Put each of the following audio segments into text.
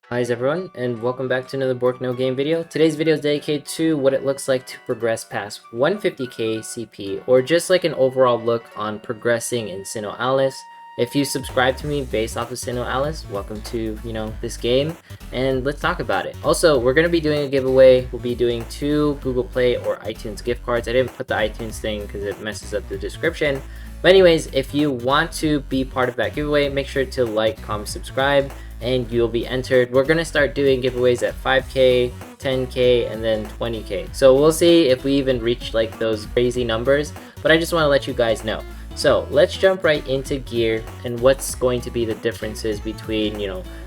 Hi everyone, and welcome back to another Bork No Game video. Today's video is dedicated to what it looks like to progress past 150k CP, or just like an overall look on progressing in SINoALICE. If you subscribe to me based off of SINoALICE, welcome to, this game, and let's talk about it. Also, we're going to be doing a giveaway. We'll be doing 2 Google Play or iTunes gift cards. I didn't put the iTunes thing because it messes up the description. But anyways, if you want to be part of that giveaway, make sure to like, comment, subscribe, and you'll be entered. We're gonna start doing giveaways at 5k, 10k, and then 20k. So we'll see if we even reach like those crazy numbers, but I just want to let you guys know. So let's jump right into gear and what's going to be the differences between,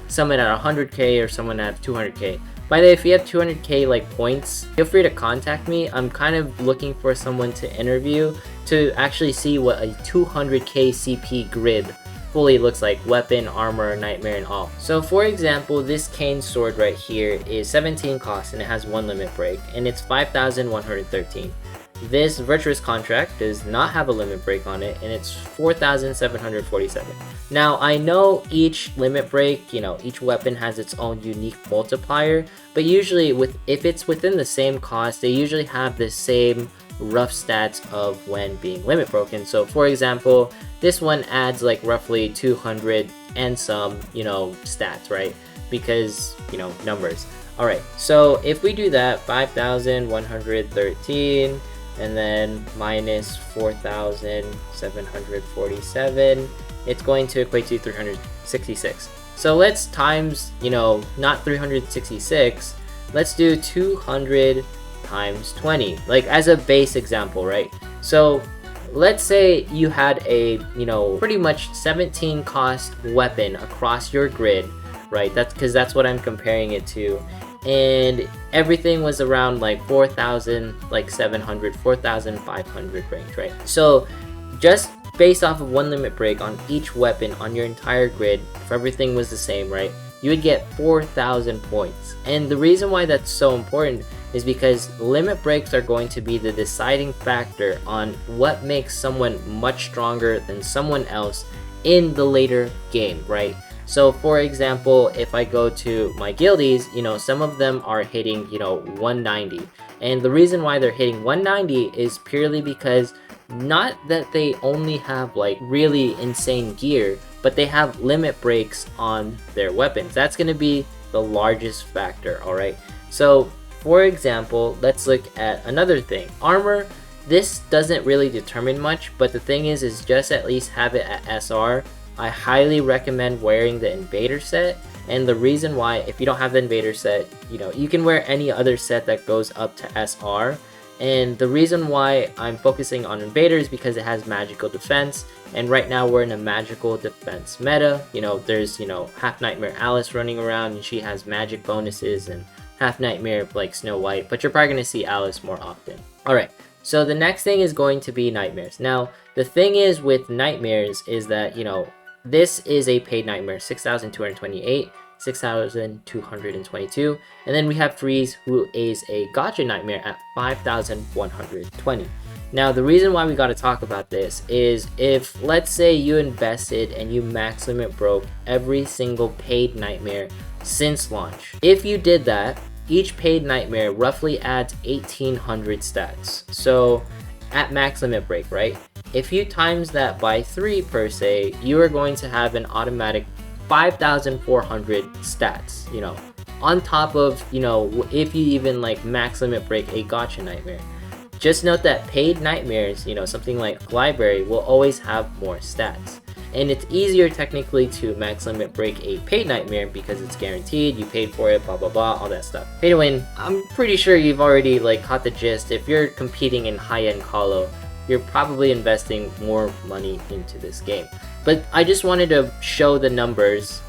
someone at 100k or someone at 200k. By the way, if you have 200k like points, feel free to contact me. I'm kind of looking for someone to interview to actually see what a 200k CP grid fully looks like: weapon, armor, nightmare, and all. So for example, this cane sword right here is 17 cost and it has 1 limit break, and it's 5,113. This virtuous contract does not have a limit break on it, and it's 4,747. Now I know each limit break, each weapon has its own unique multiplier, but usually if it's within the same cost, they usually have the same rough stats of when being limit broken. So for example, this one adds like roughly 200 and some, stats, right? Because, numbers. Alright, so if we do that, 5,113 and then minus 4,747, it's going to equate to 366. So let's times, not 366, let's do 200 times 20, like as a base example, right? So let's say you had a, pretty much 17 cost weapon across your grid, right? That's because that's what I'm comparing it to. And everything was around like 4,000, like 700, 4,500 range, right? So just based off of 1 limit break on each weapon on your entire grid, if everything was the same, right, you would get 4,000 points. And the reason why that's so important is because limit breaks are going to be the deciding factor on what makes someone much stronger than someone else in the later game, right? So for example, if I go to my guildies, some of them are hitting, 190. And the reason why they're hitting 190 is purely because not that they only have like really insane gear, but they have limit breaks on their weapons. That's going to be the largest factor, alright? So for example, let's look at another thing. Armor, this doesn't really determine much, but the thing is just at least have it at SR. I highly recommend wearing the Invader set, and the reason why, if you don't have the Invader set, you can wear any other set that goes up to SR. And the reason why I'm focusing on Invader is because it has magical defense, and right now we're in a magical defense meta. There's, half Nightmare Alice running around, and she has magic bonuses, and half Nightmare like Snow White, but you're probably going to see Alice more often. Alright, so the next thing is going to be Nightmares. Now, the thing is with Nightmares is that, this is a paid Nightmare, 6,228, 6,222, and then we have Freeze, who is a Gotcha Nightmare at 5,120. Now, the reason why we got to talk about this is if, let's say, you invested and you max limit broke every single paid Nightmare since launch. If you did that, each paid Nightmare roughly adds 1,800 stats. So at max limit break, right? If you times that by 3 per se, you are going to have an automatic 5,400 stats, on top of, if you even like max limit break a Gotcha Nightmare. Just note that paid Nightmares, something like Library, will always have more stats. And it's easier technically to max limit break a paid Nightmare because it's guaranteed, you paid for it, blah blah blah, all that stuff. Pay to win, I'm pretty sure you've already like caught the gist. If you're competing in high-end Colo, you're probably investing more money into this game. But I just wanted to show the numbers,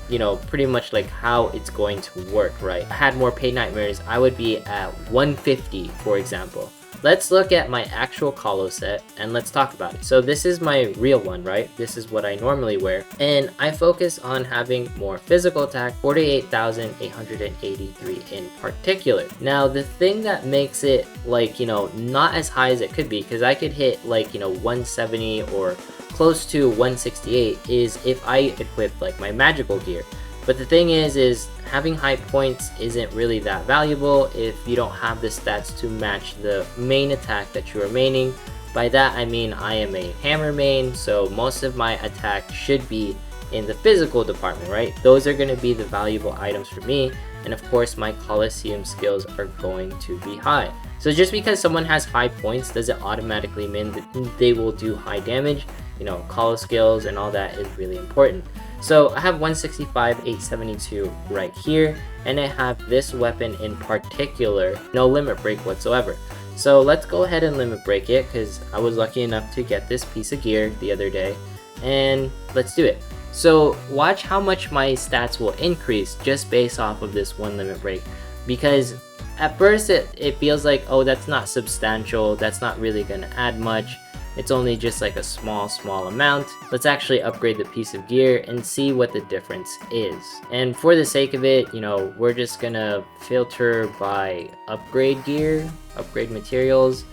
pretty much like how it's going to work, right? If I had more paid Nightmares, I would be at 150, for example. Let's look at my actual Colo set and let's talk about it. So this is my real one, right? This is what I normally wear. And I focus on having more physical attack, 48,883 in particular. Now, the thing that makes it like, not as high as it could be, because I could hit like, 170 or close to 168 is if I equip like my magical gear. But the thing is having high points isn't really that valuable if you don't have the stats to match the main attack that you are maining. By that I mean I am a hammer main, so most of my attack should be in the physical department, right? Those are going to be the valuable items for me, and of course my Coliseum skills are going to be high. So just because someone has high points doesn't automatically mean that they will do high damage. You know, Colo skills and all that is really important. So I have 165, 872 right here, and I have this weapon in particular, no limit break whatsoever. So let's go ahead and limit break it, because I was lucky enough to get this piece of gear the other day, and let's do it. So watch how much my stats will increase just based off of this one limit break, because at first it feels like, oh, that's not substantial, that's not really going to add much, it's only just like a small amount. Let's actually upgrade the piece of gear and see what the difference is. And for the sake of it, you know, we're just gonna filter by upgrade gear, upgrade materials,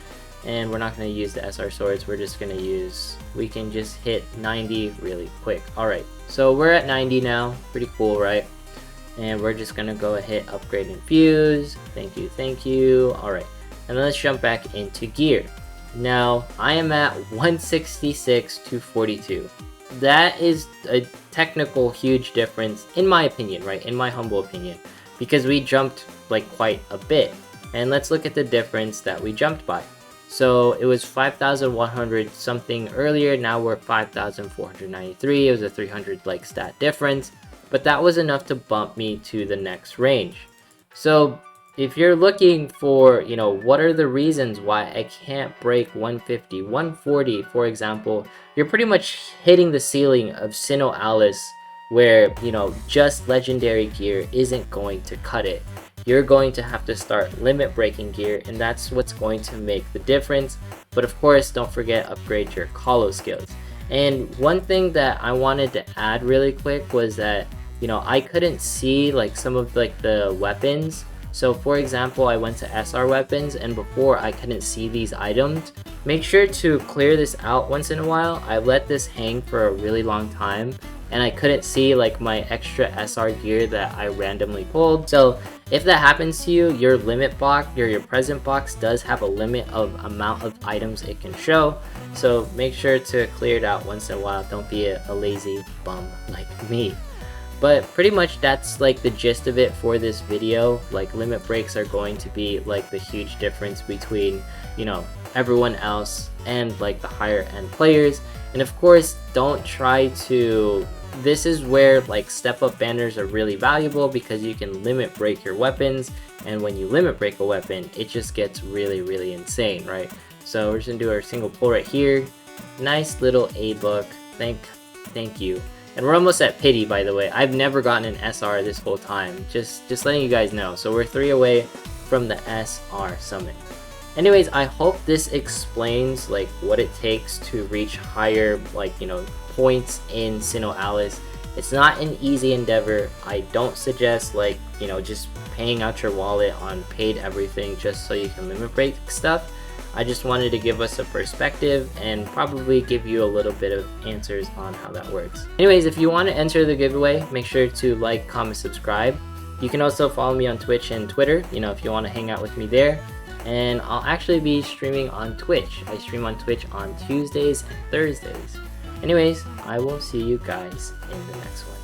and we're not going to use the SR swords. We're just going to use, we can just hit 90 really quick. Alright, so we're at 90 now, pretty cool, right? And we're just going to go ahead, upgrade and fuse. Thank you. Alright, and let's jump back into gear. Now I am at 166 to 42. That is a technical huge difference in my opinion, right? In my humble opinion, because we jumped like quite a bit. And let's look at the difference that we jumped by. So it was 5,100 something earlier, now we're 5,493. It was a 300 like stat difference, but that was enough to bump me to the next range. So if you're looking for, you know, what are the reasons why I can't break 150, 140, for example, you're pretty much hitting the ceiling of SINoALICE, where, you know, just legendary gear isn't going to cut it. You're going to have to start limit breaking gear, and that's what's going to make the difference. But of course, don't forget, upgrade your Colo skills. And one thing that I wanted to add really quick was that, you know, I couldn't see like some of like the weapons. So for example, I went to SR weapons, and before I couldn't see these items. Make sure to clear this out once in a while. I let this hang for a really long time, and I couldn't see like my extra SR gear that I randomly pulled. So if that happens to you, your limit box or your present box does have a limit of amount of items it can show. So make sure to clear it out once in a while. Don't be a lazy bum like me. But pretty much that's like the gist of it for this video. Like, limit breaks are going to be like the huge difference between, you know, everyone else and like the higher end players. And of course, don't try to, this is where like step up banners are really valuable, because you can limit break your weapons, and when you limit break a weapon, it just gets really insane, right? So we're just gonna do our single pull right here. Nice little aid book. Thank you. And we're almost at pity, by the way. I've never gotten an SR this whole time. Just letting you guys know. So we're 3 away from the SR summit. Anyways, I hope this explains like what it takes to reach higher, like, you know, points in SINoALICE. It's not an easy endeavor. I don't suggest like, you know, just paying out your wallet on paid everything just so you can limit break stuff. I just wanted to give us a perspective and probably give you a little bit of answers on how that works. Anyways, if you want to enter the giveaway, make sure to like, comment, subscribe. You can also follow me on Twitch and Twitter, you know, if you want to hang out with me there. And I'll actually be streaming on Twitch. I stream on Twitch on Tuesdays and Thursdays. Anyways, I will see you guys in the next one.